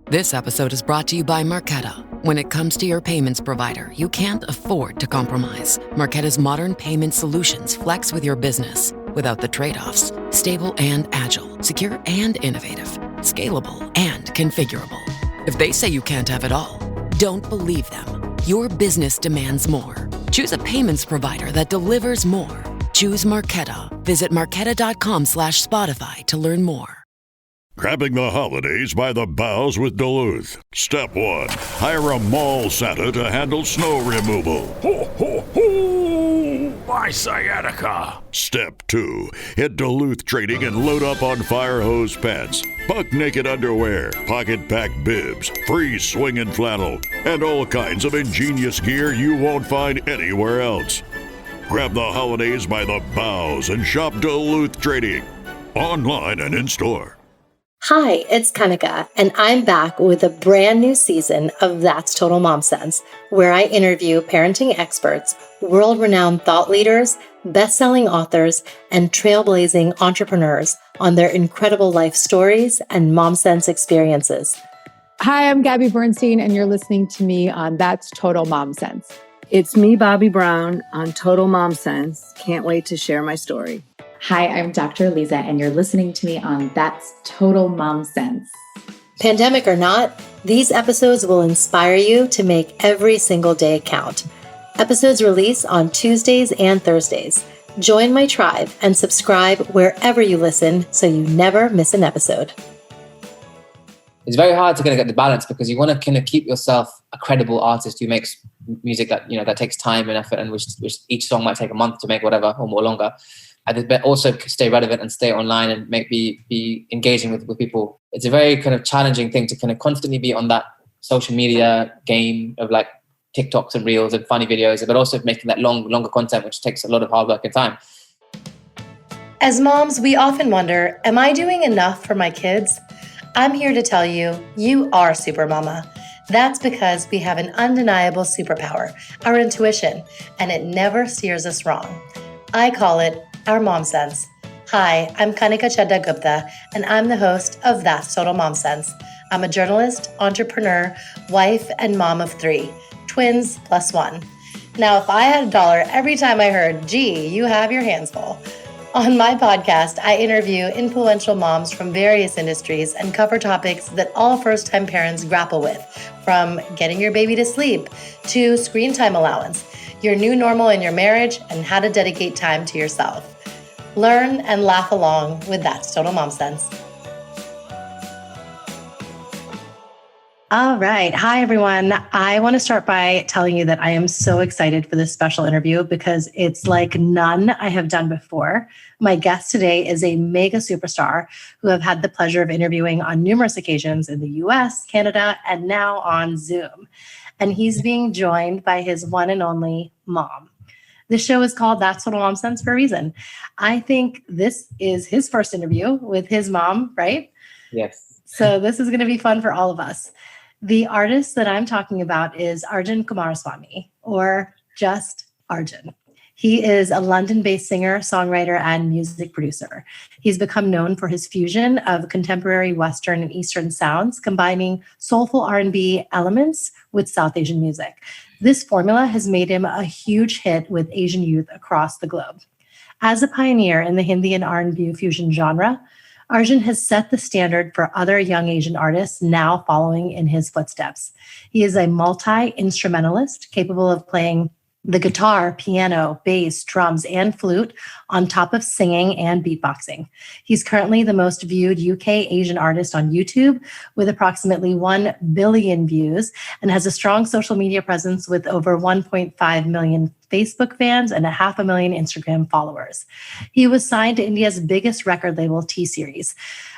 This episode is brought to you by Marqeta. When it comes to your payments provider, you can't afford to compromise. Marqeta's modern payment solutions flex with your business without the trade-offs. Stable and agile, secure and innovative, scalable and configurable. If they say you can't have it all, don't believe them. Your business demands more. Choose a payments provider that delivers more. Choose Marqeta. Visit marqeta.com/Spotify to learn more. Grabbing the holidays by the boughs with Duluth. Step 1. Hire a mall Santa to handle snow removal. Ho, ho, ho! My sciatica! Step 2. Hit Duluth Trading and load up on fire hose pants, buck naked underwear, pocket pack bibs, free swinging flannel, and all kinds of ingenious gear you won't find anywhere else. Grab the holidays by the boughs and shop Duluth Trading. Online and in-store. Hi, it's Kanika, and I'm back with a brand new season of That's Total Mom Sense, where I interview parenting experts, world-renowned thought leaders, best-selling authors, and trailblazing entrepreneurs on their incredible life stories and mom sense experiences. Hi, I'm Gabby Bernstein, and you're listening to me on That's Total Mom Sense. It's me, Bobby Brown, on Total Mom Sense. Can't wait to share my story. Hi, I'm Dr. Lisa, and you're listening to me on That's Total Mom Sense. Pandemic or not, these episodes will inspire you to make every single day count. Episodes release on Tuesdays and Thursdays. Join my tribe and subscribe wherever you listen so you never miss an episode. It's very hard to kind of get the balance because you want to kind of keep yourself a credible artist who makes music that, that takes time and effort, and which each song might take a month to make, whatever, or more longer. But also stay relevant and stay online and be engaging with people. It's a very kind of challenging thing to kind of constantly be on that social media game of like TikToks and reels and funny videos, but also making that longer content, which takes a lot of hard work and time. As moms, we often wonder, am I doing enough for my kids? I'm here to tell you, you are super mama. That's because we have an undeniable superpower, our intuition, and it never steers us wrong. I call it our mom sense. Hi, I'm Kanika Chadda Gupta, and I'm the host of That's Total Mom Sense. I'm a journalist, entrepreneur, wife, and mom of 3, twins plus 1. Now, if I had $1 every time I heard, gee, you have your hands full. On my podcast, I interview influential moms from various industries and cover topics that all first-time parents grapple with, from getting your baby to sleep to screen time allowance, your new normal in your marriage, and how to dedicate time to yourself. Learn and laugh along with That's Total Mom Sense. All right. Hi, everyone. I want to start by telling you that I am so excited for this special interview because it's like none I have done before. My guest today is a mega superstar who I've had the pleasure of interviewing on numerous occasions in the US, Canada, and now on Zoom. And he's being joined by his one and only mom. The show is called That's Total Mom Sense for a reason. I think this is his first interview with his mom, right? Yes. So this is going to be fun for all of us. The artist that I'm talking about is Arjun Coomeraswamy, or just Arjun. He is a London-based singer, songwriter, and music producer. He's become known for his fusion of contemporary Western and Eastern sounds, combining soulful R&B elements with South Asian music. This formula has made him a huge hit with Asian youth across the globe. As a pioneer in the Hindi and R&B Fusion genre, Arjun has set the standard for other young Asian artists now following in his footsteps. He is a multi-instrumentalist capable of playing the guitar, piano, bass, drums, and flute on top of singing and beatboxing. He's currently the most viewed UK Asian artist on YouTube with approximately 1 billion views and has a strong social media presence with over 1.5 million Facebook fans and 500,000 Instagram followers. He was signed to India's biggest record label, T-Series.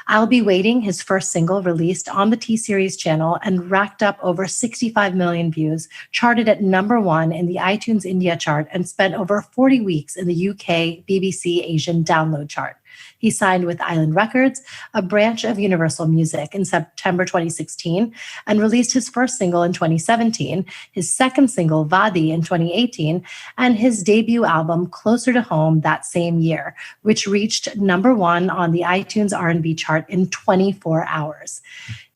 I'll Be Waiting, his first single, released on the T-Series channel and racked up over 65 million views, charted at #1 in the iTunes India chart, and spent over 40 weeks in the UK BBC Asian download chart. He signed with Island Records, a branch of Universal Music, in September 2016, and released his first single in 2017, his second single, Vadi, in 2018, and his debut album, Closer to Home, that same year, which reached #1 on the iTunes R&B chart in 24 hours.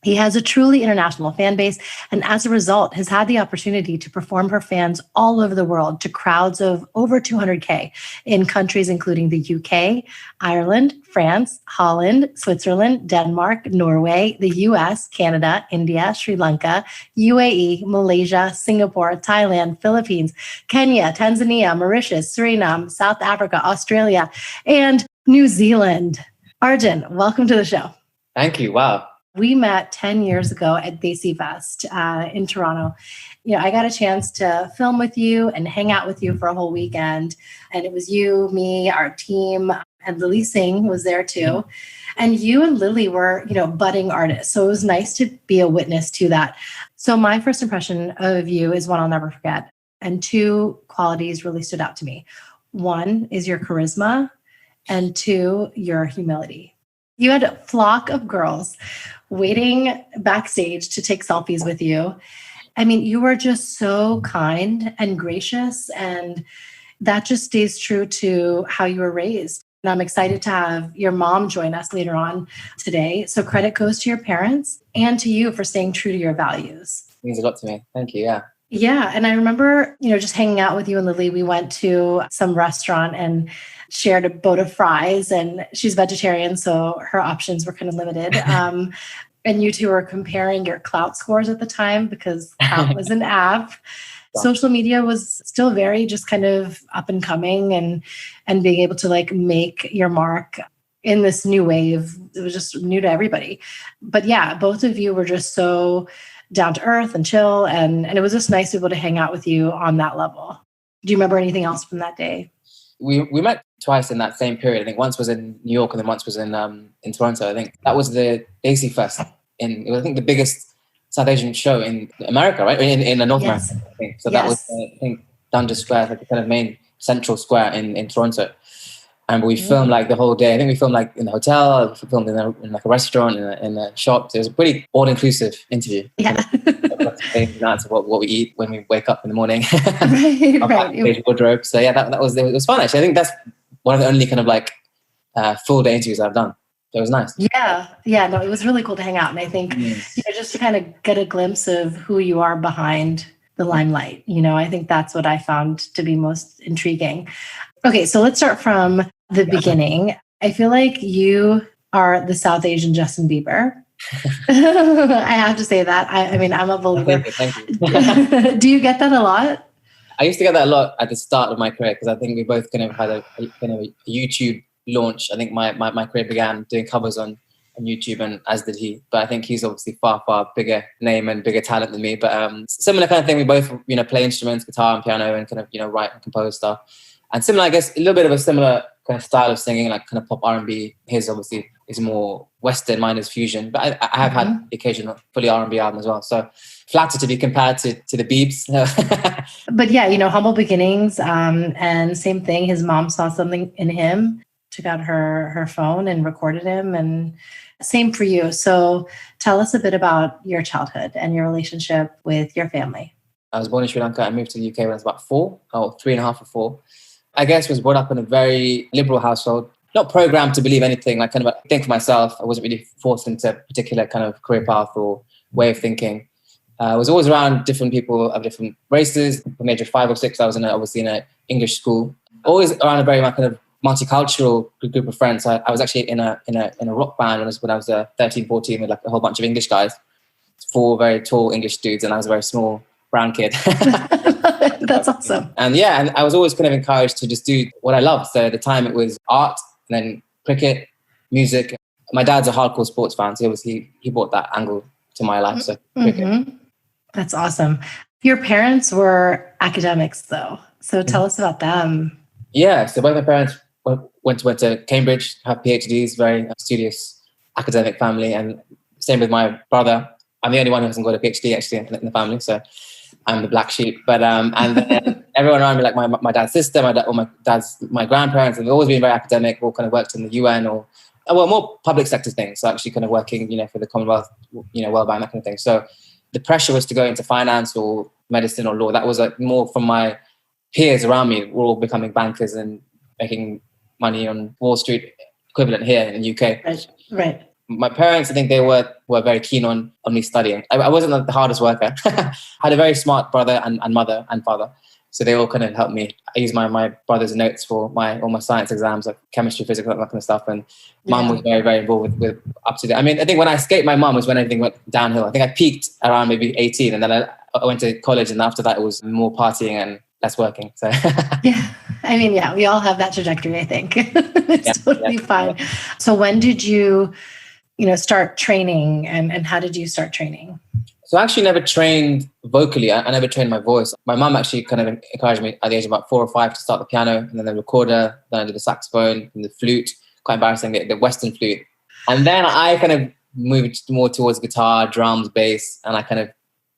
He has a truly international fan base, and as a result, has had the opportunity to perform for fans all over the world to crowds of over 200K in countries including the UK, Ireland, France, Holland, Switzerland, Denmark, Norway, the US, Canada, India, Sri Lanka, UAE, Malaysia, Singapore, Thailand, Philippines, Kenya, Tanzania, Mauritius, Suriname, South Africa, Australia, and New Zealand. Arjun, welcome to the show. Thank you. Wow. We met 10 years ago at Desi Fest in Toronto. I got a chance to film with you and hang out with you for a whole weekend. And it was you, me, our team, and Lily Singh was there too. And you and Lily were, budding artists. So it was nice to be a witness to that. So my first impression of you is one I'll never forget. And two qualities really stood out to me. One is your charisma, and two, your humility. You had a flock of girls waiting backstage to take selfies with you. I mean, you were just so kind and gracious, and that just stays true to how you were raised. And I'm excited to have your mom join us later on today. So credit goes to your parents and to you for staying true to your values. It means a lot to me. Thank you. Yeah. Yeah. And I remember, just hanging out with you and Lily. We went to some restaurant and shared a boat of fries, and she's vegetarian, so her options were kind of limited. And you two were comparing your Clout scores at the time because Clout was an app. Social media was still very just kind of up and coming, and being able to make your mark in this new wave. It was just new to everybody. But yeah, both of you were just so down to earth and chill. And it was just nice to be able to hang out with you on that level. Do you remember anything else from that day? We met twice in that same period. I think once was in New York and then once was in Toronto. I think that was the Desi Fest. It was, I think, the biggest South Asian show in America, right? In North Yes. America, I think. So Yes. that was, I think, Dundas Square, like the kind of main central square in Toronto. And we filmed the whole day. I think we filmed in the hotel, we filmed in a restaurant, in a shop. So it was a pretty all-inclusive interview. Yeah. That's what we eat when we wake up in the morning. Right. Wardrobe. So yeah, it was fun actually. I think that's one of the only kind of full day interviews I've done. So it was nice. Yeah. No, it was really cool to hang out. And I think just to kind of get a glimpse of who you are behind the limelight. I think that's what I found to be most intriguing. Okay, so let's start from the beginning. I feel like you are the South Asian Justin Bieber. I have to say that. I mean, I'm a believer. Thank you. Do you get that a lot? I used to get that a lot at the start of my career because I think we both kind of had a YouTube launch. I think my career began doing covers on YouTube, and as did he. But I think he's obviously far, far bigger name and bigger talent than me. But similar kind of thing. We both, play instruments, guitar and piano, and kind of, write and compose stuff. And similar, I guess, a little bit of a similar kind of style of singing, like kind of pop R&B. His obviously is more Western, mine is fusion. But I have had the occasional fully R&B album as well. So flattered to be compared to the Biebs. But yeah, humble beginnings. And same thing, his mom saw something in him, took out her phone and recorded him. And same for you. So tell us a bit about your childhood and your relationship with your family. I was born in Sri Lanka. I moved to the UK when I was about 3.5 or 4. I guess was brought up in a very liberal household, not programmed to believe anything, like kind of think for myself. I wasn't really forced into a particular kind of career path or way of thinking. I was always around different people of different races. From the age of 5 or 6, I was obviously in an English school. Always around a very kind of multicultural group of friends. I was actually in a rock band when I was 13, 14 with a whole bunch of English guys, 4 very tall English dudes, and I was a very small brown kid. That's awesome. And I was always kind of encouraged to just do what I loved. So at the time it was art, and then cricket, music. My dad's a hardcore sports fan, so he brought that angle to my life. So cricket. That's awesome. Your parents were academics though. So tell us about them. Yeah, so both my parents went to Cambridge, have PhDs, very studious academic family. And same with my brother. I'm the only one who hasn't got a PhD actually in the family. So I'm the black sheep. But and then everyone around me, like my dad's sister, my grandparents, have always been very academic, all kind of worked in the UN or more public sector things. So actually kind of working, for the Commonwealth, World Bank, that kind of thing. So the pressure was to go into finance or medicine or law. That was more from my peers around me. We're all becoming bankers and making money on Wall Street, equivalent here in the UK. Right. My parents, I think they were very keen on me studying. I wasn't the hardest worker. I had a very smart brother and mother and father. So they all kind of helped me. I used my brother's notes for all my science exams, like chemistry, physics, that kind of stuff. And mum was very, very involved with up to date. I mean, I think when I escaped my mum was when everything went downhill. I think I peaked around maybe 18, and then I went to college, and after that it was more partying and less working. So yeah, I mean, yeah, we all have that trajectory, I think. It's totally fine. So when did you start training, and how did you start training? So I actually never trained vocally. I never trained my voice. My mum actually kind of encouraged me at the age of about 4 or 5 to start the piano, and then the recorder, then I did the saxophone and the flute, quite embarrassing, the Western flute. And then I kind of moved more towards guitar, drums, bass, and I kind of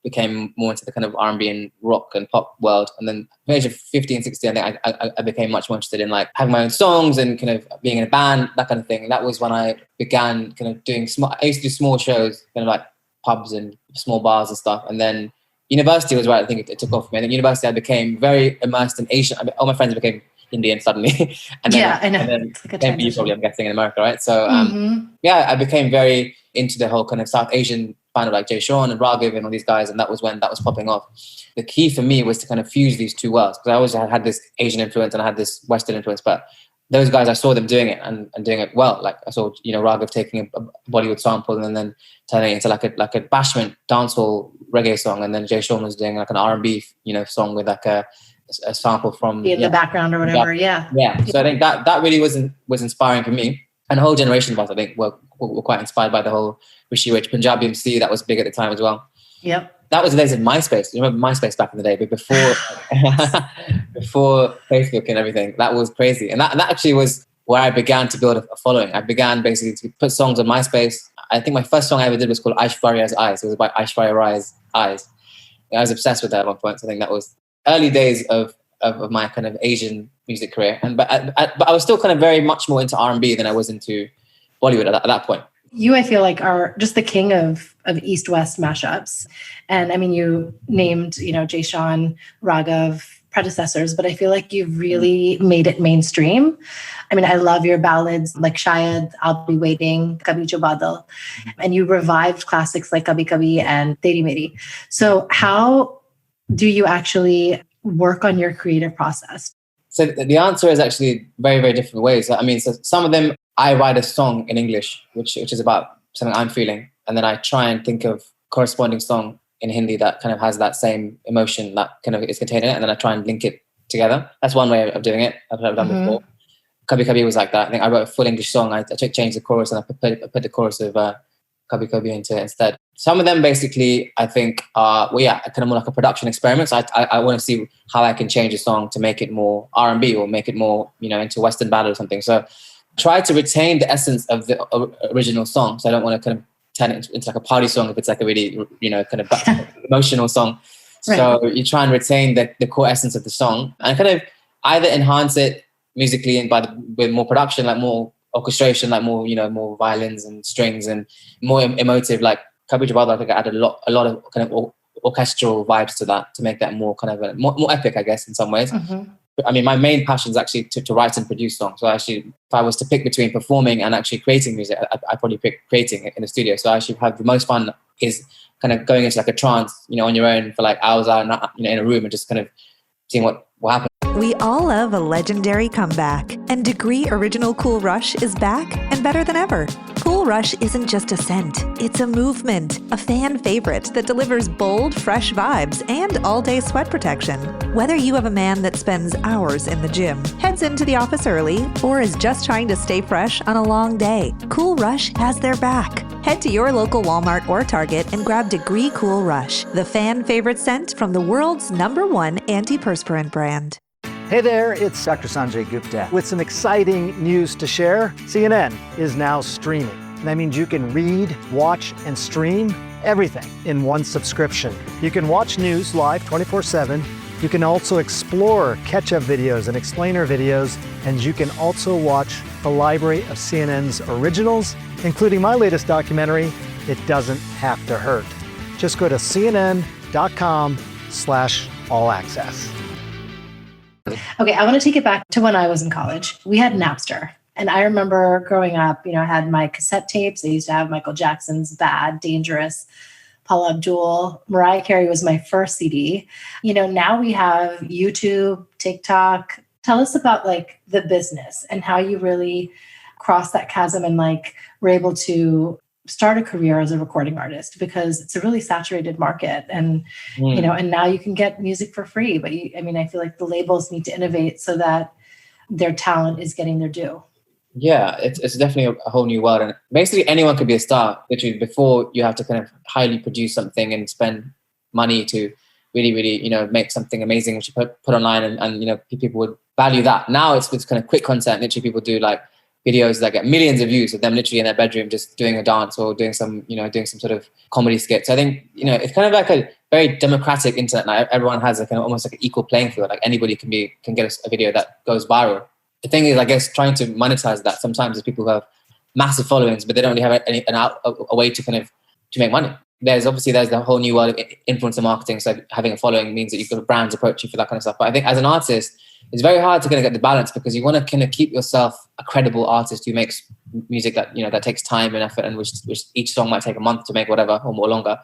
became more into the kind of R&B and rock and pop world. And then at the age of 15, 16, I think I became much more interested in like having my own songs and kind of being in a band, that kind of thing. And that was when I began kind of doing I used to do small shows, kind of like pubs and small bars and stuff. And then university was where I think it took off for me. And at university, I became very immersed in Asian. All my friends became Indian suddenly. And then, I know. And then same for you probably, I'm guessing, in America, right? So I became very into the whole kind of South Asian fan of like Jay Sean and Raghav and all these guys. And that was when that was popping off. The key for me was to kind of fuse these two worlds, because I always had this Asian influence and I had this Western influence, but those guys, I saw them doing it and doing it well. Like I saw, Raghav taking a Bollywood sample and then turning it into like a bashment dancehall reggae song, and then Jay Sean was doing like an R&B, song with like a sample from in the background or whatever. Yeah. So I think that really was inspiring for me, and a whole generation of us, I think, were quite inspired by the whole Rishi Rich Punjabi MC that was big at the time as well. Yep. That was the days of MySpace. You remember MySpace back in the day, but before Facebook and everything. That was crazy. And that actually was where I began to build a following. I began basically to put songs on MySpace. I think my first song I ever did was called Aishwarya's Eyes. It was by Aishwarya Rai's Eyes. I was obsessed with that at one point. So I think that was early days of my kind of Asian music career. But I was still kind of very much more into R&B than I was into Bollywood at that point. You, I feel like, are just the king of East-West mashups. And I mean, you named, Jay Sean, Raghav, predecessors, but I feel like you've really made it mainstream. I mean, I love your ballads like Shayad, I'll Be Waiting, Kabhi Jo Badal, and you revived classics like Kabhi Kabhi and Teri Meri. So how do you actually work on your creative process? So the answer is actually very, very different ways. I mean, so some of them, I write a song in English, which is about something I'm feeling. And then I try and think of corresponding song in Hindi that kind of has that same emotion that kind of is contained in it. And then I try and link it together. That's one way of doing it. I've done before. Kabhi Kabhi was like that. I think I wrote a full English song. I changed the chorus and I put the chorus of Kabhi Kabhi into it instead. Some of them basically, I think, are, kind of more like a production experiment. So I want to see how I can change a song to make it more R&B or make it more, into Western ballad or something. So try to retain the essence of the original song. So I don't want to kind of turn it into like a party song if it's like a really, kind of emotional song. Right. So you try and retain the core essence of the song and kind of either enhance it musically and with more production, like more orchestration, like more, more violins and strings and more emotive. Like Kabhi Jo Badal, I think I added a lot of kind of orchestral vibes to that to make that more kind of more epic, I guess, in some ways. I mean, my main passion is actually to write and produce songs. So actually, if I was to pick between performing and actually creating music, I'd probably pick creating it in the studio. So I actually have the most fun is kind of going into like a trance, on your own for like hours out, in a room and just kind of seeing what happens. We all love a legendary comeback, and Degree Original Cool Rush is back and better than ever. Cool Rush isn't just a scent, it's a movement, a fan favorite that delivers bold, fresh vibes and all-day sweat protection. Whether you have a man that spends hours in the gym, heads into the office early, or is just trying to stay fresh on a long day, Cool Rush has their back. Head to your local Walmart or Target and grab Degree Cool Rush, the fan favorite scent from the world's #1 antiperspirant brand. Hey there, it's Dr. Sanjay Gupta with some exciting news to share. CNN is now streaming. That means you can read, watch, and stream everything in one subscription. You can watch news live 24/7. You can also explore catch-up videos and explainer videos, and you can also watch the library of CNN's originals, including my latest documentary, It Doesn't Have to Hurt. Just go to cnn.com/all-access. Okay, I want to take it back to when I was in college. We had Napster. And I remember growing up, I had my cassette tapes. I used to have Michael Jackson's Bad, Dangerous, Paula Abdul. Mariah Carey was my first CD. Now we have YouTube, TikTok. Tell us about like the business and how you really crossed that chasm and like were able to start a career as a recording artist, because it's a really saturated market, and and now you can get music for free. But I feel like the labels need to innovate so that their talent is getting their due. Yeah, it's definitely a whole new world, and basically anyone could be a star. Literally, before you have to kind of highly produce something and spend money to really make something amazing which you put online, and people would value that. Now it's kind of quick content. Literally, people do like videos that get millions of views of them literally in their bedroom just doing a dance or doing some sort of comedy skit. So I think it's kind of like a very democratic internet now. Everyone has like almost like an equal playing field. Like anybody can get a video that goes viral. The thing is, I guess, trying to monetize that sometimes is people who have massive followings, but they don't really have a way to kind of to make money. There's the whole new world of influencer marketing. So having a following means that you've got brands approach you for that kind of stuff. But I think as an artist, it's very hard to kind of get the balance, because you want to kind of keep yourself a credible artist who makes music that that takes time and effort, and which each song might take a month to make, whatever, or more longer.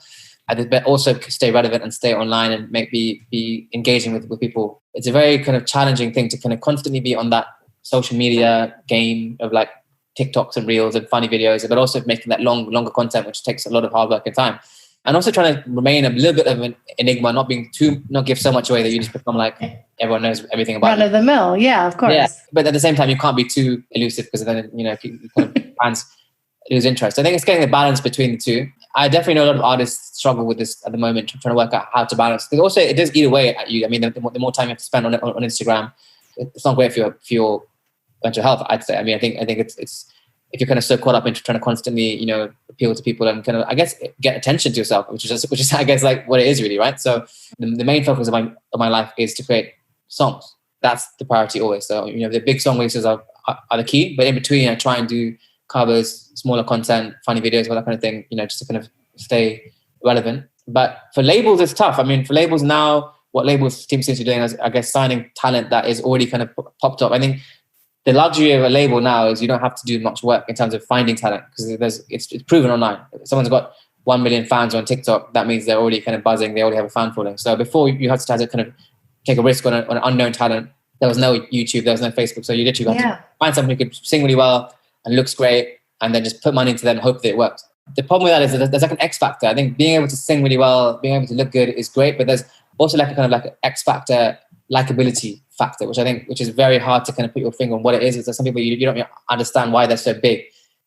But also stay relevant and stay online and be engaging with people. It's a very kind of challenging thing to kind of constantly be on that social media game of like TikToks and reels and funny videos, but also making that longer content, which takes a lot of hard work and time. And also trying to remain a little bit of an enigma, not give so much away that you just become like everyone knows everything about Run of the mill, yeah, of course. Yeah, but at the same time, you can't be too elusive, because then fans lose interest. I think it's getting a balance between the two. I definitely know a lot of artists struggle with this at the moment, trying to work out how to balance. Because also it does eat away at you. I mean, the more time you have to spend on Instagram, it's not great for your mental health, I'd say. I mean, I think it's if you're kind of so caught up into trying to constantly, appeal to people and kind of, I guess, get attention to yourself, which is I guess like what it is really, right? So the main focus of my life is to create songs. That's the priority always. So the big song releases are the key, but in between I try and do covers, smaller content, funny videos, all that kind of thing, just to kind of stay relevant. But for labels, it's tough. I mean, for labels now, what labels team seems to be doing is, I guess, signing talent that is already kind of popped up. I think the luxury of a label now is you don't have to do much work in terms of finding talent, because it's proven online. If someone's got 1 million fans on TikTok, that means they're already kind of buzzing. They already have a fan following. So before, you had to kind of take a risk on an unknown talent. There was no YouTube, there was no Facebook. So you literally had to find someone who could sing really well and looks great, and then just put money into them and hope that it works. The problem with that is that there's like an X factor. I think being able to sing really well, being able to look good is great, but there's also like a kind of like an X factor, likability factor, which is very hard to kind of put your finger on what it is. There's some people you don't understand why they're so big.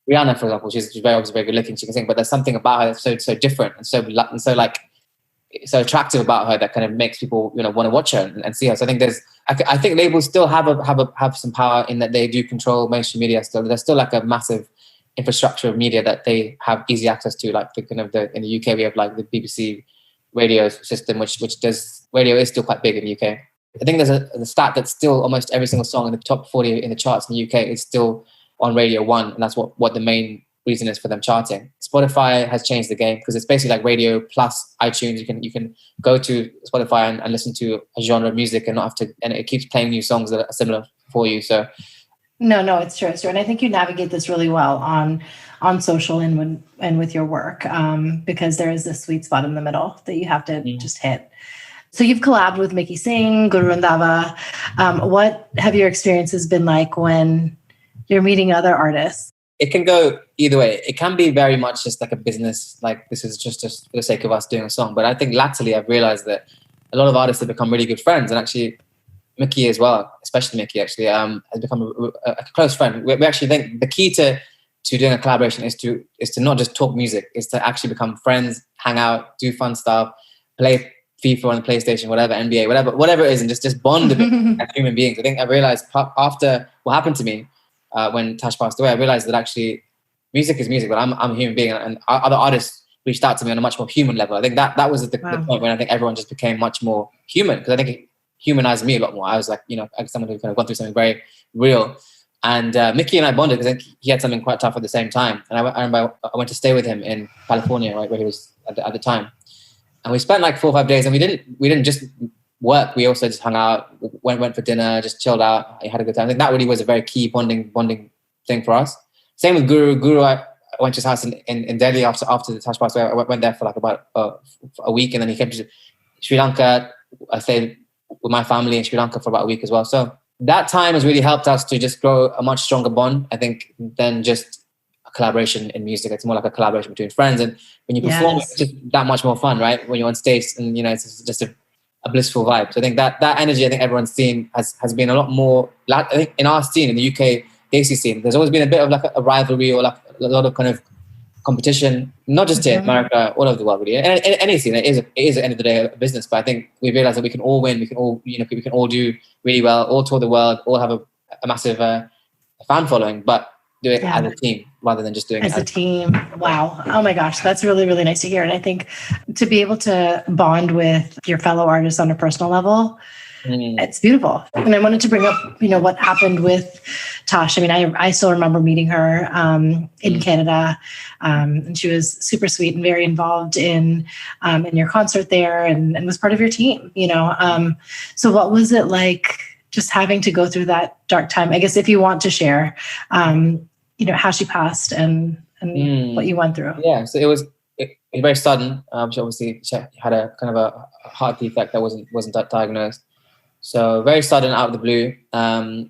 Rihanna, for example, she's very obviously very good looking, she can sing, but there's something about her that's so different and so attractive about her that kind of makes people want to watch her and see her. So I think labels still have some power in that they do control mainstream media. Still, there's still like a massive infrastructure of media that they have easy access to. Like in the UK, we have like the BBC radio system, which does radio is still quite big in the UK. I think there's a stat that still almost every single song in the top 40 in the charts in the UK is still on Radio 1, and that's what the main reason is for them charting. Spotify has changed the game, because it's basically like radio plus iTunes. You can go to Spotify and listen to a genre of music and not have to, and it keeps playing new songs that are similar for you. So no, it's true. And I think you navigate this really well on social and with your work, because there is this sweet spot in the middle that you have to just hit. So you've collabed with Mickey Singh, Guru Randhawa. What have your experiences been like when you're meeting other artists? It can go either way. It can be very much just like a business, like this is just for the sake of us doing a song. But I think latterly I've realized that a lot of artists have become really good friends, and actually Mickey as well, especially Mickey actually, has become a close friend. We actually think the key to doing a collaboration is to not just talk music, is to actually become friends, hang out, do fun stuff, play FIFA on the PlayStation, whatever, NBA, whatever it is, and just bond a bit as human beings. I think I realized after what happened to me when Tash passed away, I realized that actually music is music, but I'm a human being, and other artists reached out to me on a much more human level. I think that was the point when I think everyone just became much more human, because I think it humanized me a lot more. I was like, as someone who kind of gone through something very real. And Mickey and I bonded because he had something quite tough at the same time. And I remember I went to stay with him in California, right, where he was at the time. And we spent like 4 or 5 days, and we didn't just work. We also just hung out, went for dinner, just chilled out. I had a good time. I think that really was a very key bonding thing for us. Same with Guru. Guru, I went to his house in Delhi after the Tash passed away. I went there for like about a week, and then he came to Sri Lanka. I stayed with my family in Sri Lanka for about a week as well. So that time has really helped us to just grow a much stronger bond, I think, than just a collaboration in music. It's more like a collaboration between friends. And when you perform, it's just that much more fun, right? When you're on stage and, it's just a blissful vibe. So I think that energy, I think everyone's seen has been a lot more, I think in our scene, in the UK Desi scene, there's always been a bit of like a rivalry or like a lot of kind of competition, not just here in America, all over the world, really. And any scene, it is at the end of the day a business. But I think we realize that we can all win. We can all, we can all do really well, all tour the world, all have a massive fan following, but do it as a team rather than just doing it as a team. Wow. Oh my gosh. That's really, really nice to hear. And I think to be able to bond with your fellow artists on a personal level, it's beautiful. And I wanted to bring up, what happened with Tash. I mean, I still remember meeting her in Canada, and she was super sweet and very involved in your concert there, and was part of your team. So what was it like just having to go through that dark time? I guess if you want to share, how she passed and what you went through. Yeah, so it was very sudden. She obviously had a kind of a heart defect that wasn't diagnosed. So very sudden, out of the blue. I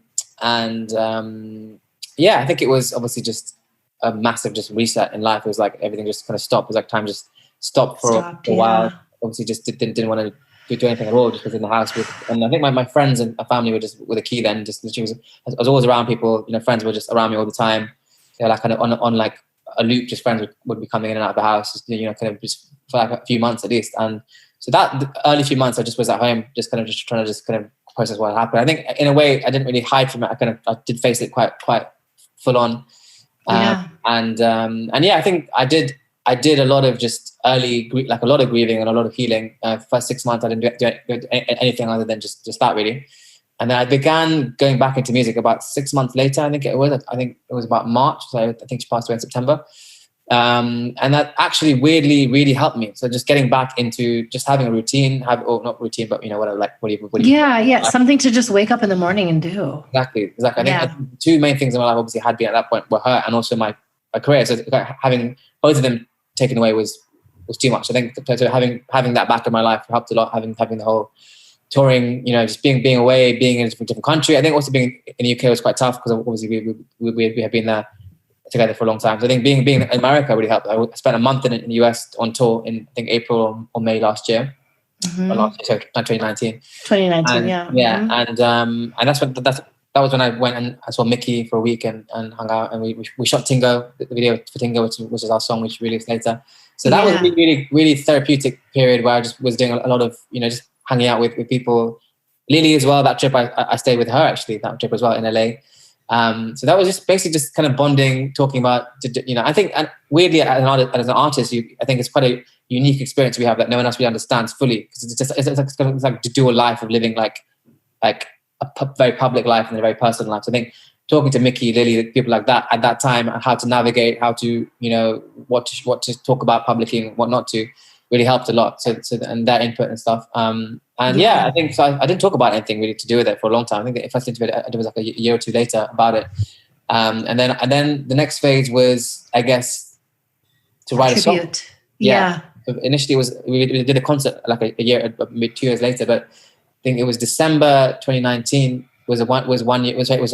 think it was obviously just a massive just reset in life. It was like everything just kind of stopped. It was like time just stopped for a while. Obviously just didn't want to do anything at all, just was in the house and I think my friends and my family were just with a key then. I was always around people, friends were just around me all the time. They're like kind of on like a loop, just friends would be coming in and out of the house, kind of just for like a few months at least. And so the early few months I just was at home, just trying to process what happened. I think in a way I didn't really hide from it. I did face it quite full on. I think I did a lot of just early, like a lot of grieving and a lot of healing. First 6 months I didn't do anything other than just that really. And then I began going back into music about 6 months later. I think it was about March. So I think she passed away in September. And that actually weirdly really helped me. So just getting back into just having a routine, not routine, but whatever, like what do you something to just wake up in the morning and do. Exactly. I think the two main things in my life obviously had been at that point were her and also my career. So having both of them taken away was too much. I think so having that back in my life helped a lot. Having the whole touring, just being away, being in a different country. I think also being in the UK was quite tough because obviously we have been there together for a long time. So I think being in America really helped. I spent a month in the US on tour in I think April or May last year. Or last year, so 2019. 2019, and that was when I went and I saw Mickey for a week and hung out, and we shot Tingo, the video for Tingo, which is our song, which we released later. So that was a really, really therapeutic period where I just was doing a lot of, just hanging out with people. Lily as well, that trip I stayed with her actually, that trip as well in LA. So that was just basically just kind of bonding, talking about, I think, and weirdly as an artist, I think it's quite a unique experience we have that no one else really understands fully, because it's like to do a life of living like a very public life and a very personal life. So I think talking to Mickey, Lily, people like that at that time, and how to navigate, how to, what to talk about publicly and what not to, really helped a lot. So and their input and stuff. I think so. I didn't talk about anything really to do with it for a long time. I think the first interview I did was like a year or two later about it. And then the next phase was, I guess, to write a song. Yeah. So initially we did a concert like a year, 2 years later, but I think it was December 2019 was her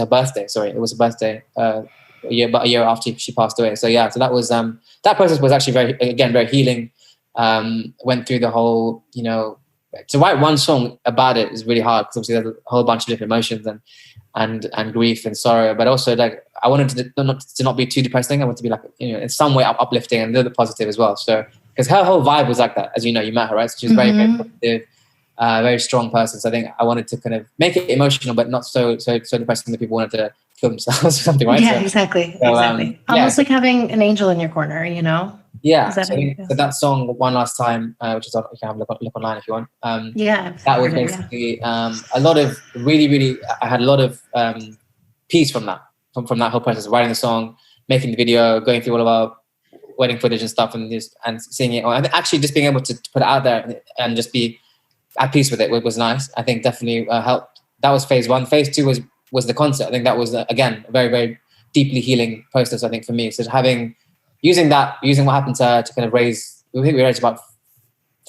birthday. Sorry, it was a birthday a year after she passed away. So yeah, so that was that process was actually very healing. Went through the whole, to write one song about it is really hard because obviously there's a whole bunch of different emotions and grief and sorrow, but also like I wanted to not be too depressing. I wanted to be like, in some way uplifting and a little bit positive as well. So because her whole vibe was like that, as you met her, right? So she was very, very positive, very strong person. So I think I wanted to kind of make it emotional, but not so depressing that people wanted to kill themselves or something, right? Yeah, exactly. Almost like having an angel in your corner, Yeah, so that song "One Last Time," which is you can have a look online if you want. That was basically a lot of really. I had a lot of peace from that whole process of writing the song, making the video, going through all of our wedding footage and stuff, and seeing it. And actually, just being able to put it out there and just be at peace with it was nice. I think definitely helped. That was phase one. Phase two was the concert. I think that was again a very, very deeply healing process, I think, for me. So using what happened to her to kind of raise, I think we raised about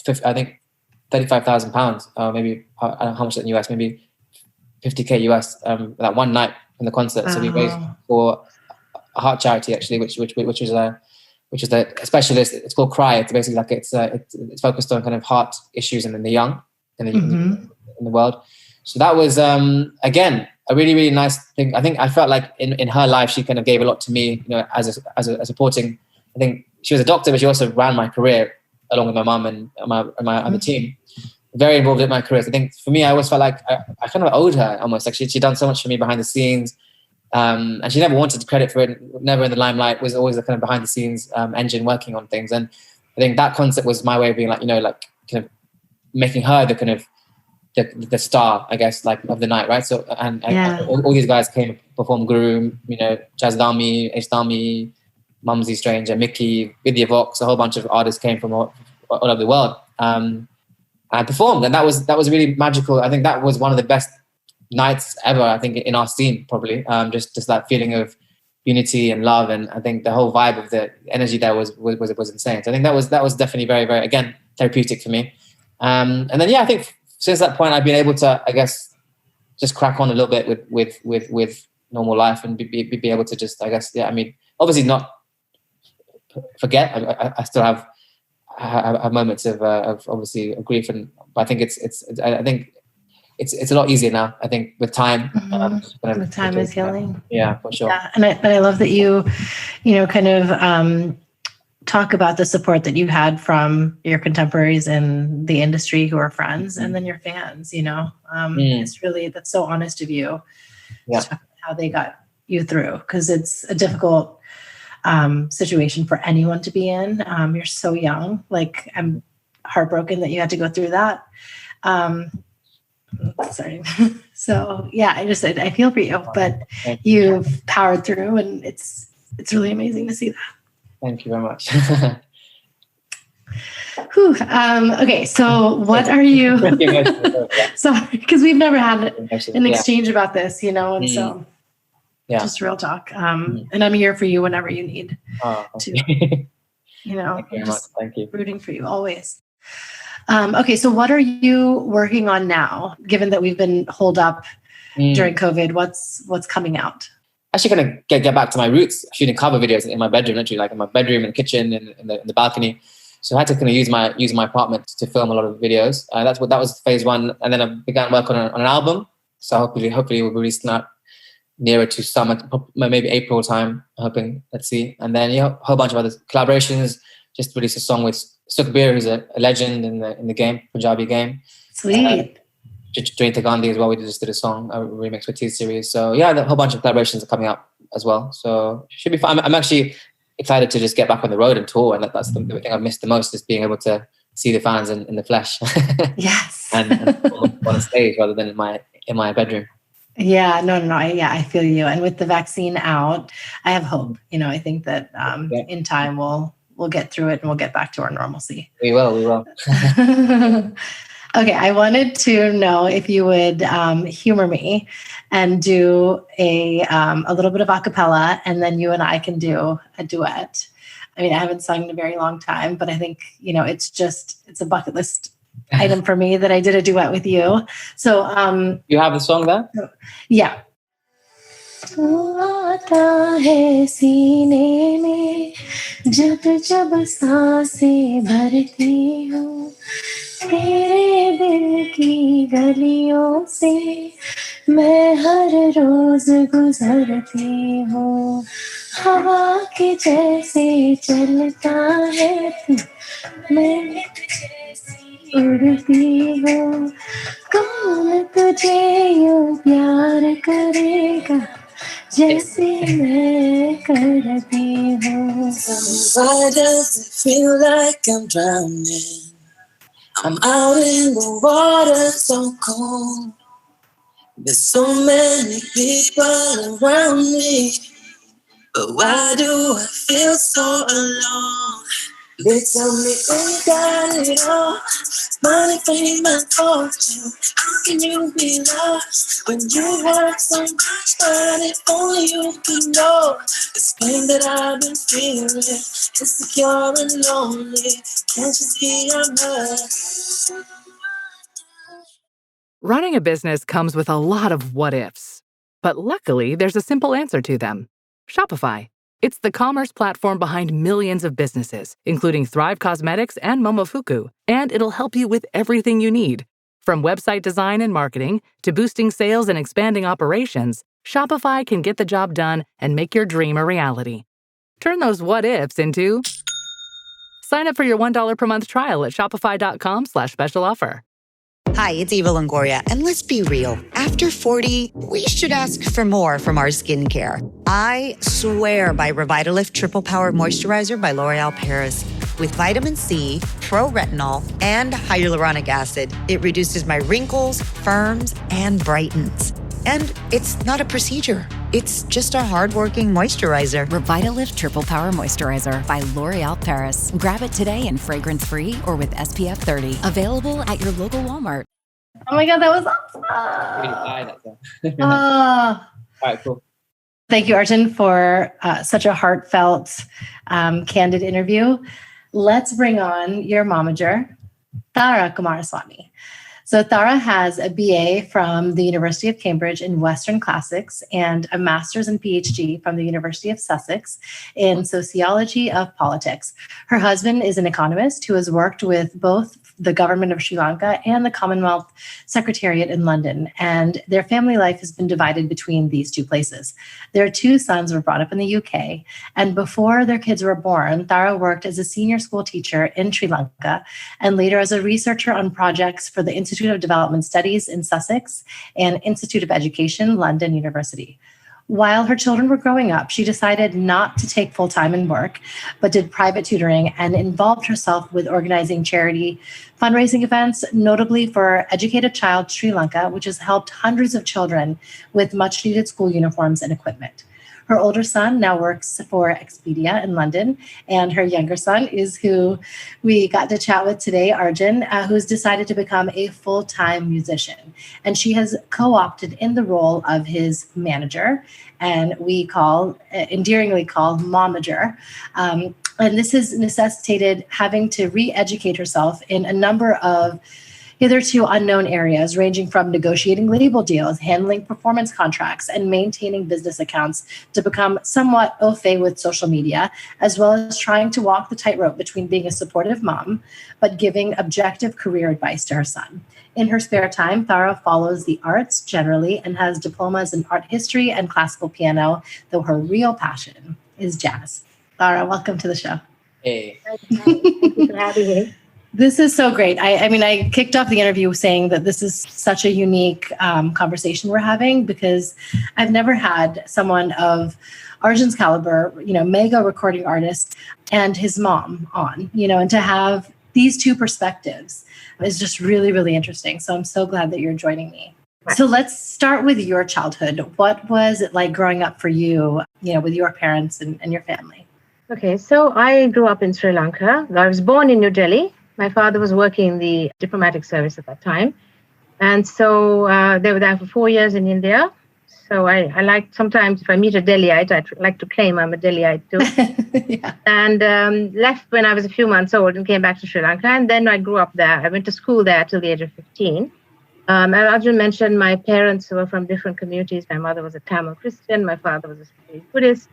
£35,000, maybe, I don't know how much in the US, maybe 50K US, that one night in the concert. So we raised for a heart charity, actually, which is a specialist. It's called Cry. It's basically like it's focused on kind of heart issues in the young in the world. So that was again a really, really nice thing. I think I felt like in her life she kind of gave a lot to me, as a supporting. I think she was a doctor, but she also ran my career along with my mum and my other team. Very involved in my career. So I think for me, I always felt like I kind of owed her almost. Like she'd done so much for me behind the scenes. And she never wanted credit for it, never in the limelight, was always the kind of behind the scenes engine working on things. And I think that concept was my way of being like, kind of making her the kind of the star, I guess, like of the night, right? So, and all these guys came to perform, Guru, Jazz Dami, Ace Dami, Mumsy Stranger, Mickey, Vidya Vox, a whole bunch of artists came from all over the world. I performed, and that was really magical. I think that was one of the best nights ever, I think, in our scene, probably. Just that feeling of unity and love, and I think the whole vibe of the energy there was insane. So I think that was definitely very, very, again, therapeutic for me. And then I think since that point I've been able to, I guess, just crack on a little bit with normal life and be able to just, I guess, obviously not forget. I still have moments of obviously grief, but I think it's a lot easier now, I think, with time. With time is healing. Yeah, for sure. Yeah, and I love that you kind of talk about the support that you had from your contemporaries in the industry who are friends, and then your fans. It's really, that's so honest of you. Yeah. To talk about how they got you through, because it's a difficult situation for anyone to be in. You're so young. Like, I'm heartbroken that you had to go through that. Sorry. So I feel for you, but you've powered through, and it's really amazing to see that. Thank you very much. Whew. Okay, so what are you? Sorry, because we've never had an exchange about this, and so just real talk. And I'm here for you whenever you need to. Thank you. Rooting for you always. Okay, so what are you working on now, given that we've been holed up during COVID? What's coming out? Actually going to get back to my roots, shooting cover videos in my bedroom, literally, like in my bedroom, in the kitchen, in the balcony. So I had to kind of use my apartment to film a lot of videos. That was phase one. And then I began work on an album. So hopefully we'll release that nearer to summer, maybe April time, I'm hoping. Let's see. And then a whole bunch of other collaborations. Just released a song with Sukhbir, who's a legend in the game, Punjabi game. Sweet. Dwayne Gandhi as well. We just did a song, a remix with T-Series. So a whole bunch of collaborations are coming up as well. So should be fun. I'm actually excited to just get back on the road and tour. And that's the thing I've missed the most, is being able to see the fans in the flesh. Yes. and on a stage rather than in my bedroom. Yeah, no. I feel you. And with the vaccine out, I have hope. I think that in time we'll get through it and we'll get back to our normalcy. We will. Okay, I wanted to know if you would humor me and do a little bit of a cappella, and then you and I can do a duet. I mean, I haven't sung in a very long time, but I think, it's a bucket list item for me that I did a duet with you. So you have the song there? Yeah. तू आता है सीने में जब जब सांसें भरती हूँ तेरे दिल की गलियों से मैं हर रोज गुजरती हूँ हवा के जैसे चलता है तू मैं उड़ती हूँ कौन तुझे यूं प्यार करेगा जैसे मैं करती हूँ Why does it feel like I'm drowning? I'm out in the water so cold. There's so many people around me, but why do I feel so alone? They tell me we got it all, Money, fame, and fortune. How can you be lost when you work so much? But if only you can know this pain that I've been feeling, insecure and lonely. Can't you see I'm hurt? Running a business comes with a lot of what ifs, but luckily there's a simple answer to them. Shopify. It's the commerce platform behind millions of businesses, including Thrive Cosmetics and Momofuku, and it'll help you with everything you need. From website design and marketing to boosting sales and expanding operations, Shopify can get the job done and make your dream a reality. Turn those what ifs into... Sign up for your $1 per month trial at shopify.com/special offer. Hi, it's Eva Longoria, and let's be real. After 40, we should ask for more from our skincare. I swear by Revitalift Triple Power Moisturizer by L'Oreal Paris. With vitamin C, pro-retinol, and hyaluronic acid, it reduces my wrinkles, firms, and brightens. And it's not a procedure. It's just a hardworking moisturizer. Revitalift Triple Power Moisturizer by L'Oreal Paris. Grab it today in fragrance-free or with SPF 30. Available at your local Walmart. Oh my God, that was awesome. All right, cool. Thank you, Arjun, for such a heartfelt, candid interview. Let's bring on your momager, Tara Coomeraswamy. So Tara has a BA from the University of Cambridge in Western Classics and a master's and PhD from the University of Sussex in sociology of politics. Her husband is an economist who has worked with both the government of Sri Lanka and the Commonwealth Secretariat in London, and their family life has been divided between these two places. Their two sons were brought up in the UK, and before their kids were born, Tara worked as a senior school teacher in Sri Lanka and later as a researcher on projects for the Institute of Development Studies in Sussex and Institute of Education, London University. While her children were growing up, she decided not to take full-time in work, but did private tutoring and involved herself with organizing charity fundraising events, notably for Educate a Child Sri Lanka, which has helped hundreds of children with much-needed school uniforms and equipment. Her older son now works for Expedia in London, and her younger son is who we got to chat with today, Arjun, who's decided to become a full-time musician. And she has co-opted in the role of his manager, and we endearingly call momager. And this has necessitated having to re-educate herself in a number of hitherto unknown areas, ranging from negotiating label deals, handling performance contracts, and maintaining business accounts, to become somewhat au fait with social media, as well as trying to walk the tightrope between being a supportive mom, but giving objective career advice to her son. In her spare time, Tara follows the arts generally and has diplomas in art history and classical piano, though her real passion is jazz. Tara, welcome to the show. Hey. Thank you for having me. This is so great. I kicked off the interview saying that this is such a unique conversation we're having, because I've never had someone of Arjun's caliber, mega recording artist, and his mom on, and to have these two perspectives is just really, really interesting. So I'm so glad that you're joining me. So let's start with your childhood. What was it like growing up for you, with your parents and your family? Okay, so I grew up in Sri Lanka. I was born in New Delhi. My father was working in the diplomatic service at that time. And so they were there for 4 years in India. So I like, sometimes if I meet a Delhiite, I like to claim I'm a Delhiite too. Yeah. And left when I was a few months old and came back to Sri Lanka. And then I grew up there. I went to school there till the age of 15. And Arjun mentioned my parents were from different communities. My mother was a Tamil Christian. My father was a Buddhist.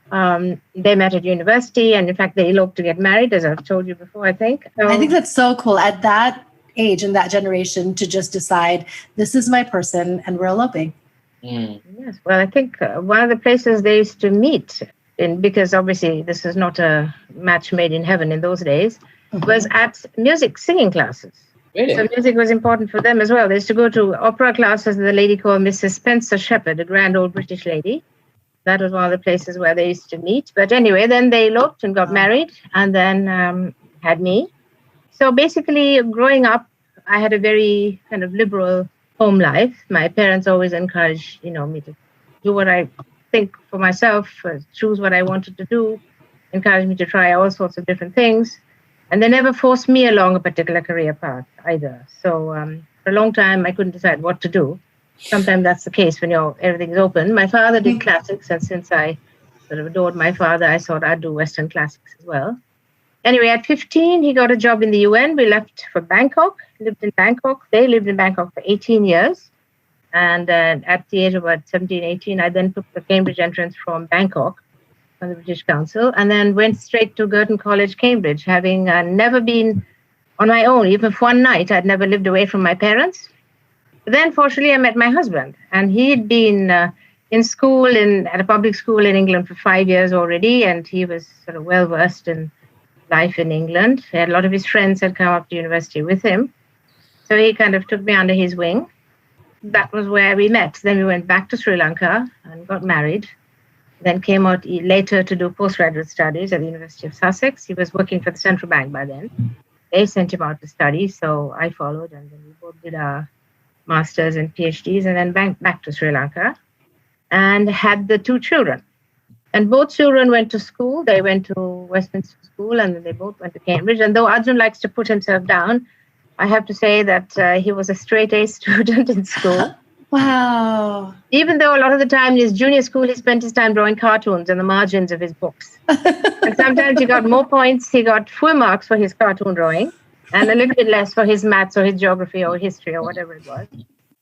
They met at university, and in fact, they eloped to get married, as I've told you before, I think. I think that's so cool at that age and that generation to just decide, this is my person, and we're eloping. Yes, well, I think one of the places they used to meet, because obviously this is not a match made in heaven in those days, was at singing classes. Really? So music was important for them as well. They used to go to opera classes with a lady called Mrs. Spencer Shepherd, a grand old British lady. That was one of the places where they used to meet. But anyway, then they eloped and got married, and then had me. So basically, growing up, I had a very kind of liberal home life. My parents always encouraged, me to do what I think for myself, choose what I wanted to do, encouraged me to try all sorts of different things. And they never forced me along a particular career path either. So for a long time, I couldn't decide what to do. Sometimes that's the case when everything's open. My father did classics, and since I sort of adored my father, I thought I'd do Western classics as well. Anyway, at 15, he got a job in the UN. We left for Bangkok, lived in Bangkok. They lived in Bangkok for 18 years. And at the age of about 17, 18, I then took the Cambridge entrance from Bangkok, from the British Council, and then went straight to Girton College, Cambridge, having never been on my own. Even for one night, I'd never lived away from my parents. But then, fortunately, I met my husband, and he'd been in school at a public school in England for 5 years already, and he was sort of well-versed in life in England. He had a lot of his friends had come up to university with him. So he kind of took me under his wing. That was where we met. Then we went back to Sri Lanka and got married. Then came out later to do postgraduate studies at the University of Sussex. He was working for the central bank by then. They sent him out to study, so I followed, and then we both did our masters and PhDs, and then back to Sri Lanka and had the 2 children. And both children went to school. They went to Westminster School, and they both went to Cambridge. And though Arjun likes to put himself down, I have to say that he was a straight-A student in school. Wow. Even though a lot of the time in his junior school, he spent his time drawing cartoons on the margins of his books. And sometimes he got more points. He got full marks for his cartoon drawing and a little bit less for his maths or his geography or history or whatever it was.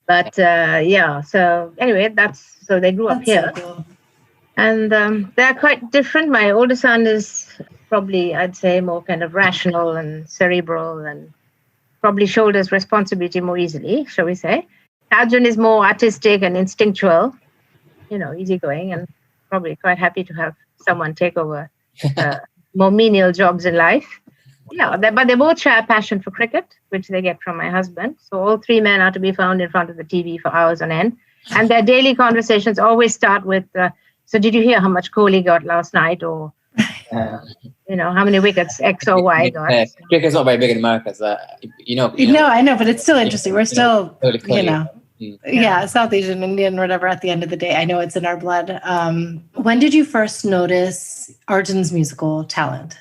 But so anyway, so they grew up here. So cool. And they're quite different. My older son is probably, I'd say, more kind of rational and cerebral and probably shoulders responsibility more easily, shall we say. Arjun is more artistic and instinctual, easygoing, and probably quite happy to have someone take over more menial jobs in life. Yeah, but they both share a passion for cricket, which they get from my husband. So all 3 men are to be found in front of the TV for hours on end. And their daily conversations always start with, so did you hear how much Kohli got last night? Or, how many wickets X or Y got? Cricket's not very big in America. So, No, I know, but it's still interesting. We're still, South Asian, Indian, whatever, at the end of the day. I know it's in our blood. When did you first notice Arjun's musical talent?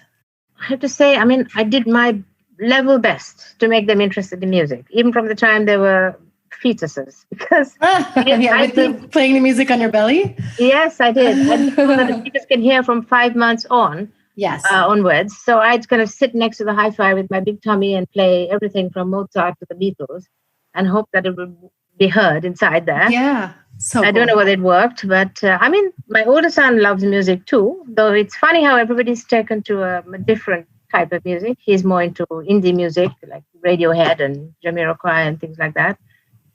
I have to say, I did my level best to make them interested in music, even from the time they were fetuses. Because playing the music on your belly? Yes, I did. The fetus can hear from 5 months on. Yes. Onwards. So I'd kind of sit next to the hi-fi with my big tummy and play everything from Mozart to the Beatles and hope that it would be heard inside there. Yeah. So I don't know whether it worked, but my older son loves music too, though it's funny how everybody's taken to a different type of music. He's more into indie music, like Radiohead and Jamiroquai and things like that,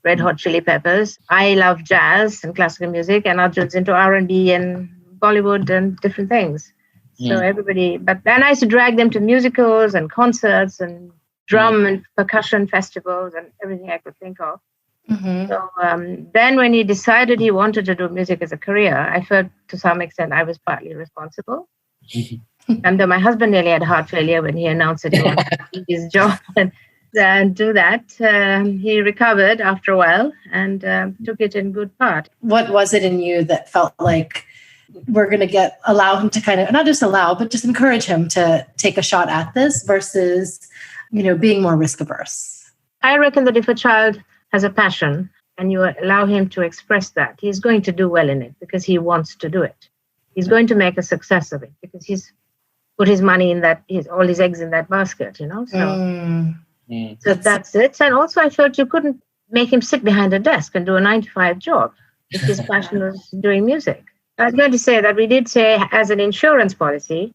Red Hot Chili Peppers. I love jazz and classical music, and Arjun's into R&B and Bollywood and different things. So everybody, then I used to drag them to musicals and concerts and drum and percussion festivals and everything I could think of. Mm-hmm. So then when he decided he wanted to do music as a career, I felt to some extent I was partly responsible. And though my husband nearly had heart failure when he announced that he wanted to leave his job and do that, he recovered after a while and took it in good part. What was it in you that felt like we're going to allow him to kind of, not just allow, but just encourage him to take a shot at this versus, being more risk averse? I reckon that if a child has a passion and you allow him to express that, he's going to do well in it because he wants to do it. He's going to make a success of it because he's put his money in that, all his eggs in that basket, So that's it. And also I felt you couldn't make him sit behind a desk and do a 9-to-5 job if his passion was doing music. I was going to say that we did say as an insurance policy,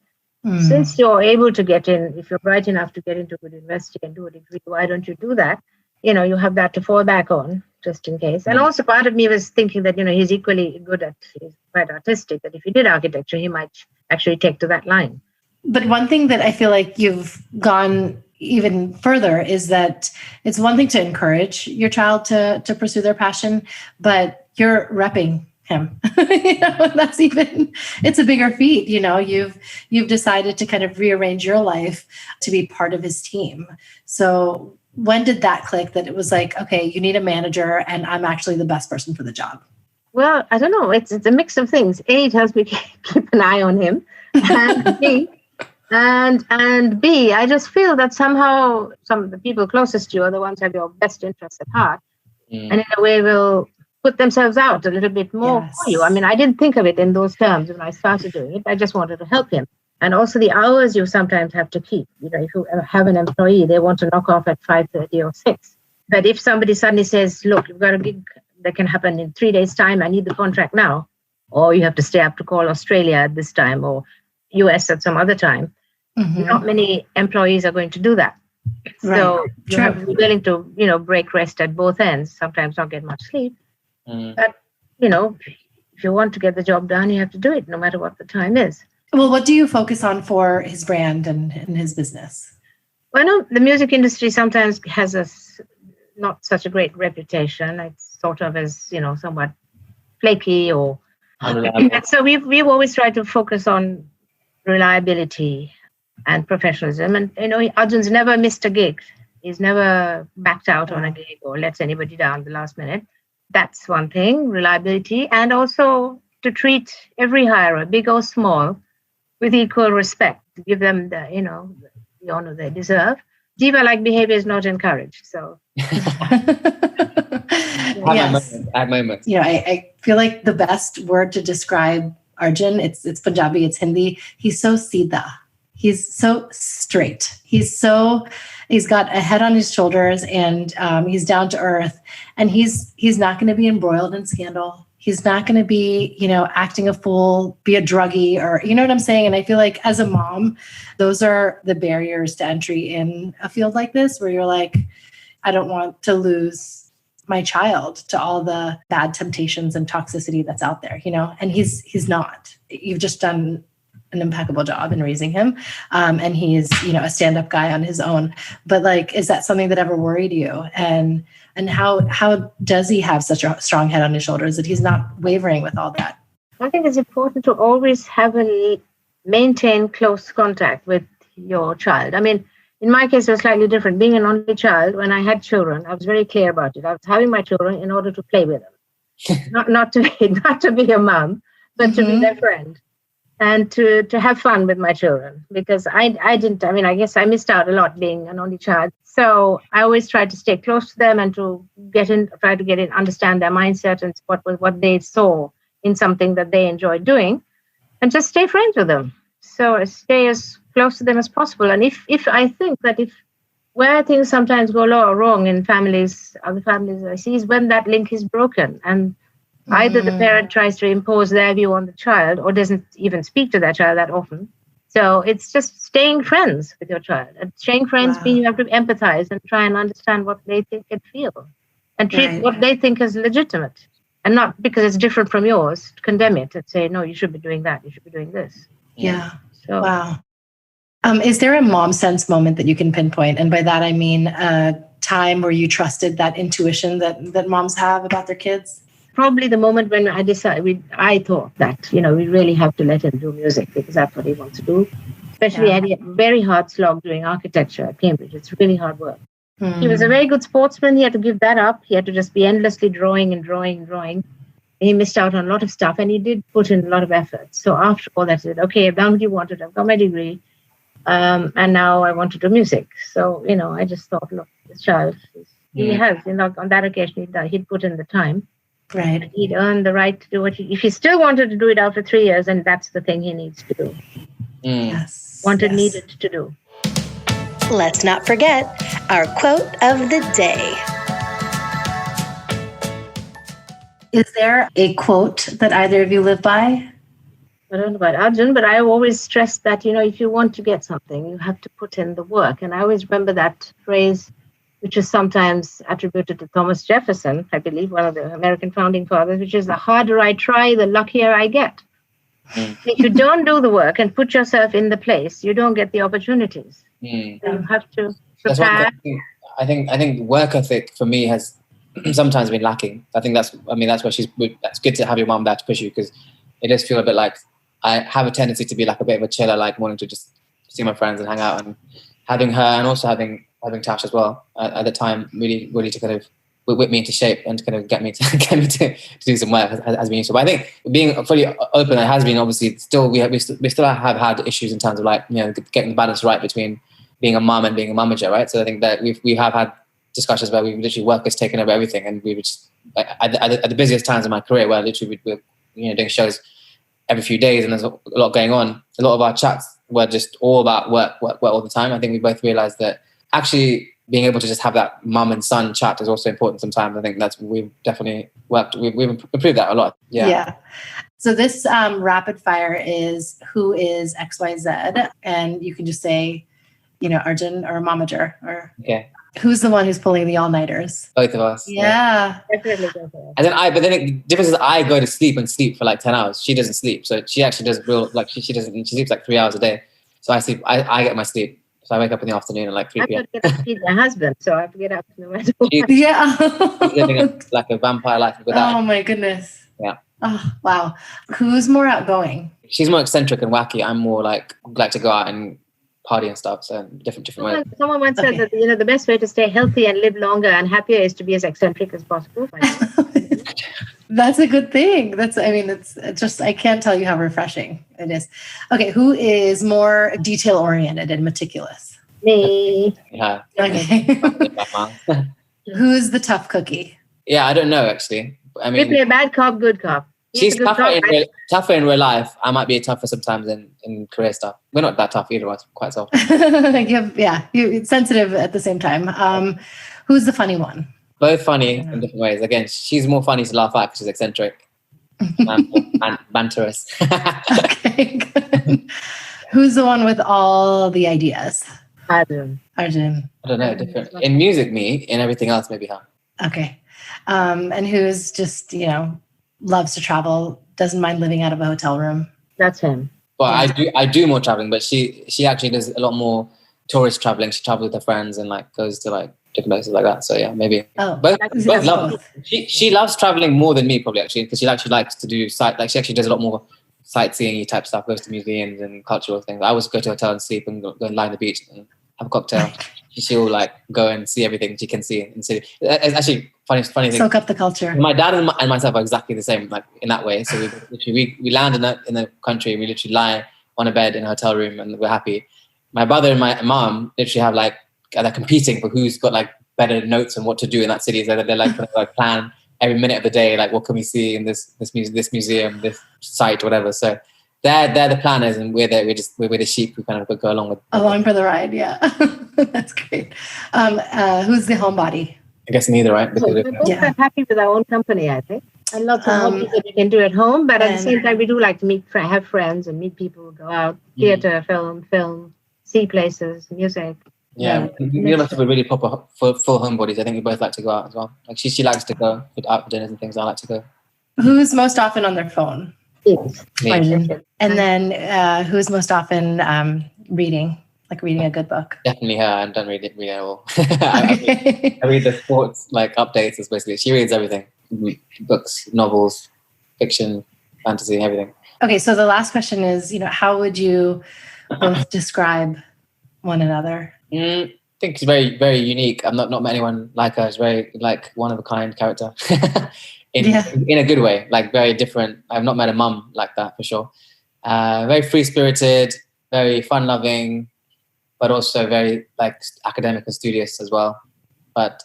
since you're able to get in, if you're bright enough to get into a good university and do a degree, why don't you do that? You have that to fall back on just in case. And also part of me was thinking that, he's equally good he's quite artistic, that if he did architecture, he might actually take to that line. But one thing that I feel like you've gone even further is that it's one thing to encourage your child to pursue their passion, but you're repping him. It's a bigger feat. You've decided to kind of rearrange your life to be part of his team. So when did that click that it was like, okay, you need a manager and I'm actually the best person for the job? Well, I don't know. It's a mix of things. A, it helps me keep an eye on him. And B, And B, I just feel that somehow some of the people closest to you are the ones who have your best interests at heart, and in a way will put themselves out a little bit more for you. I mean, I didn't think of it in those terms when I started doing it. I just wanted to help him. And also the hours you sometimes have to keep. You know, if you have an employee, they want to knock off at 5:30 or 6. But if somebody suddenly says, look, you've got a gig that can happen in 3 days' time, I need the contract now, or you have to stay up to call Australia at this time or US at some other time, not many employees are going to do that. Right. So you have to be willing to, you know, break rest at both ends, sometimes not get much sleep. But, you know, if you want to get the job done, you have to do it no matter what the time is. Well, what do you focus on for his brand and his business? Well, no, the music industry sometimes has not such a great reputation. It's sort of as, you know, somewhat flaky or... So we've always tried to focus on reliability and professionalism. And, you know, Arjun's never missed a gig. He's never backed out on a gig or lets anybody down the last minute. That's one thing, reliability. And also to treat every hirer, big or small, with equal respect, to give them the, you know, the honor they deserve. Diva-like behavior is not encouraged. So, At moments. Yeah, I feel like the best word to describe Arjun, it's Punjabi, it's Hindi. He's so Siddha. He's so straight. He's got a head on his shoulders, and he's down to earth. And he's not going to be embroiled in scandal. He's not going to be, you know, acting a fool, be a druggie, or, you know what I'm saying? And I feel like as a mom, those are the barriers to entry in a field like this, where you're like, I don't want to lose my child to all the bad temptations and toxicity that's out there, you know? And he's not. You've just done an impeccable job in raising him. And he's, you know, a stand-up guy on his own. But like, is that something that ever worried you? And how does he have such a strong head on his shoulders that he's not wavering with all that? I think it's important to always maintain close contact with your child. I mean, in my case, it was slightly different. Being an only child, when I had children, I was very clear about it. I was having my children in order to play with them, not to be a mom, but to be their friend and to have fun with my children. Because I guess I missed out a lot being an only child. So I always tried to stay close to them and to try to get in, understand their mindset and what they saw in something that they enjoyed doing, and just stay friends with them. So stay as close to them as possible. And if I think that where things sometimes go wrong in other families I see, is when that link is broken and either the parent tries to impose their view on the child or doesn't even speak to their child that often. So it's just staying friends with your child. And staying friends means you have to empathize and try and understand what they think and feel and treat what they think as legitimate. And not because it's different from yours, condemn it and say, no, you should be doing that. You should be doing this. Yeah. So, wow. Is there a mom sense moment that you can pinpoint? And by that, I mean a time where you trusted that intuition that moms have about their kids? Probably the moment when I thought that, you know, we really have to let him do music because that's what he wants to do. Especially had a very hard slog doing architecture at Cambridge. It's really hard work. He was a very good sportsman. He had to give that up. He had to just be endlessly drawing and drawing and drawing. He missed out on a lot of stuff, and he did put in a lot of effort. So after all that, I said, okay, I've done what you wanted. I've got my degree. And now I want to do music. So, you know, I just thought, look, this child, he has, you know, on that occasion, he'd put in the time. Right. And he'd earned the right to do what if he still wanted to do it after 3 years, then that's the thing he needs to do. Yes. Needed to do. Let's not forget our quote of the day. Is there a quote that either of you live by? I don't know about Arjun, but I always stress that, you know, if you want to get something, you have to put in the work. And I always remember that phrase, which is sometimes attributed to Thomas Jefferson, I believe, one of the American founding fathers, which is the harder I try, the luckier I get. If you don't do the work and put yourself in the place, you don't get the opportunities. You have to prepare. I think work ethic for me has sometimes been lacking. I think that's where that's good to have your mum there to push you, because it does feel a bit like I have a tendency to be like a bit of a chiller, like wanting to just see my friends and hang out, and having her and also having Tash as well at the time really to kind of whip me into shape and kind of get me to do some work has been useful. But I think being fully open, it has been obviously still, we still have had issues in terms of like, you know, getting the balance right between being a mum and being a momager, right? So I think that we have had discussions where we've literally work has taken over everything, and we were just at the busiest times of my career where literally we're doing shows every few days and there's a lot going on. A lot of our chats were just all about work all the time. I think we both realized that actually being able to just have that mum and son chat is also important sometimes. I think we've definitely we've improved that a lot. Yeah. So this rapid fire is who is XYZ, and you can just say, Arjun or momager, or who's the one who's pulling the all-nighters? Both of us. Yeah. Definitely go for it. And then the difference is I go to sleep and sleep for like 10 hours. She doesn't sleep. So she actually does she sleeps like 3 hours a day. So I get my sleep. So I wake up in the afternoon at like 3 p.m. I have to get up to feed my husband, so I have to get up no matter what. Yeah. She's living like a vampire life without. Oh my goodness. Yeah. Oh, wow. Who's more outgoing? She's more eccentric and wacky. I'm more like to go out and party and stuff. So different ways. Someone once said that the best way to stay healthy and live longer and happier is to be as eccentric as possible. That's a good thing. It's just, I can't tell you how refreshing it is. Okay. Who is more detail oriented and meticulous? Me. Yeah. Okay. Who's the tough cookie? Yeah, I don't know actually. I mean, you play a bad cop, good cop. She's tougher in real life. I might be tougher sometimes in career stuff. We're not that tough either. It's quite soft. You're sensitive at the same time. Who's the funny one? Both funny in different ways. Again, she's more funny to laugh at because she's eccentric and banterous. Okay, good. Who's the one with all the ideas? Arjun. I don't know. Different in music, me. In everything else, maybe her. Okay. And who's just loves to travel, doesn't mind living out of a hotel room? That's him. Well, I do more traveling, but she actually does a lot more tourist traveling. She travels with her friends and like goes to like different places like that. So yeah, maybe. Oh, both love. She loves traveling more than me probably actually, because she actually likes to do she actually does a lot more sightseeing type stuff. Goes to museums and cultural things. I always go to a hotel and sleep and go and lie on the beach and have a cocktail. She'll like go and see everything she can see in the city. It's actually funny thing. Soak up the culture. My dad and myself are exactly the same, like in that way. So we land in the country. We literally lie on a bed in a hotel room and we're happy. My brother and my mom literally they're competing for who's got like better notes on what to do in that city. So they're like plan every minute of the day, like what can we see in this museum, this site, whatever. So they're the planners and we're the sheep who kind of go along for the ride. Yeah. That's great. Who's the homebody? I guess neither, right? We're both happy with our own company, I think. And lots of hobbies that we can do at home, but at the same time, we do like to have friends and meet people, go out, theater, film, see places, music. Yeah, we like to be really proper full homebodies. I think we both like to go out as well. Like she likes to go out for dinners and things. I like to go. Who's most often on their phone? Me. And then who's most often reading? Like reading a good book. Definitely her. I don't read it at all. I read the sports updates. Especially, she reads everything: books, novels, fiction, fantasy, everything. Okay, so the last question is, how would you both describe one another? I think she's very, very unique. I've not met anyone like her. She's very one of a kind character, in a good way. Like very different. I've not met a mum like that for sure. Very free spirited, very fun loving. But also very academic and studious as well. But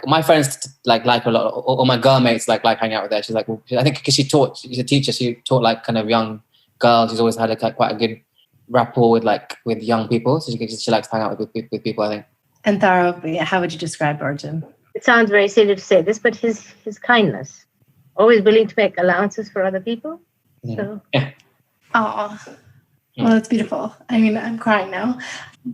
my friends like a lot, or my girl mates like hanging out with her. She's like, well, I think because she's a teacher, she taught kind of young girls. She's always had quite a good rapport with young people. So she likes to hang out with people, I think. And Taro, how would you describe Arjun? It sounds very silly to say this, but his kindness, always willing to make allowances for other people. So. Yeah. Oh. Well, that's beautiful. I mean, I'm crying now.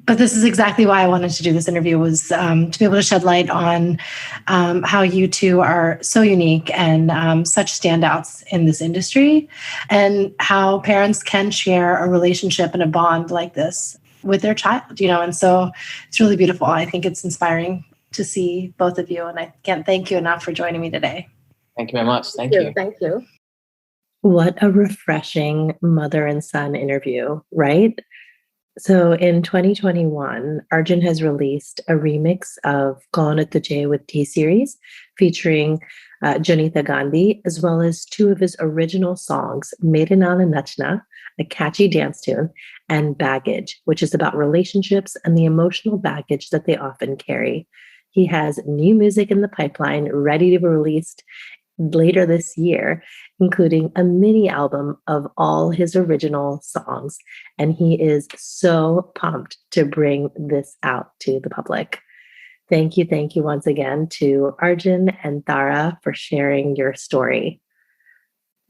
But this is exactly why I wanted to do this interview, was to be able to shed light on how you two are so unique and such standouts in this industry, and how parents can share a relationship and a bond like this with their child, and so it's really beautiful. I think it's inspiring to see both of you, and I can't thank you enough for joining me today. Thank you very much. Thank you. Thank you. What a refreshing mother and son interview, right? So in 2021, Arjun has released a remix of Kaun Hai Tujhe with T-Series featuring Janita Gandhi, as well as two of his original songs, Mere Naal Nachna, a catchy dance tune, and Baggage, which is about relationships and the emotional baggage that they often carry. He has new music in the pipeline ready to be released later this year, including a mini album of all his original songs. And he is so pumped to bring this out to the public. Thank you once again to Arjun and Tara for sharing your story.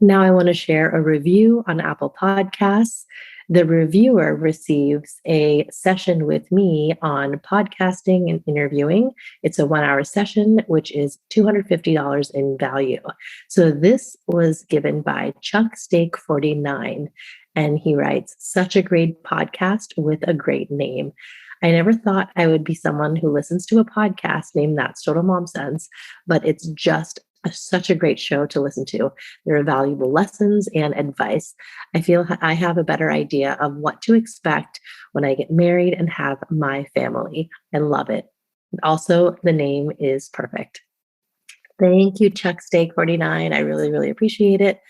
Now I want to share a review on Apple Podcasts. The reviewer receives a session with me on podcasting and interviewing. It's a 1-hour session, which is $250 in value. So this was given by Chuck Steak 49, and he writes, such a great podcast with a great name. I never thought I would be someone who listens to a podcast named That's Total Mom Sense, but it's just such a great show to listen to. There are valuable lessons and advice. I feel I have a better idea of what to expect when I get married and have my family. I love it. Also, the name is perfect. Thank you, Chuck Steak 49. I really, really appreciate it.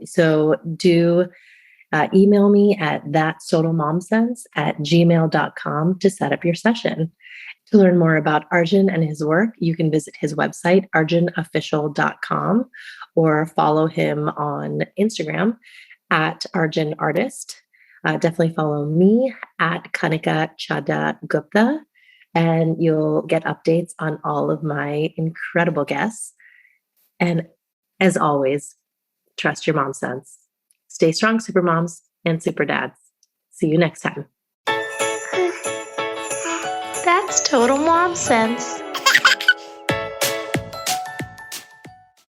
So do email me at thatstotalmomsense@gmail.com to set up your session. To learn more about Arjun and his work, you can visit his website, arjunofficial.com, or follow him on Instagram at Arjun Artist. Definitely follow me at Kanika Chadha Gupta, and you'll get updates on all of my incredible guests. And as always, trust your mom sense. Stay strong, super moms and super dads. See you next time. That's total mom sense.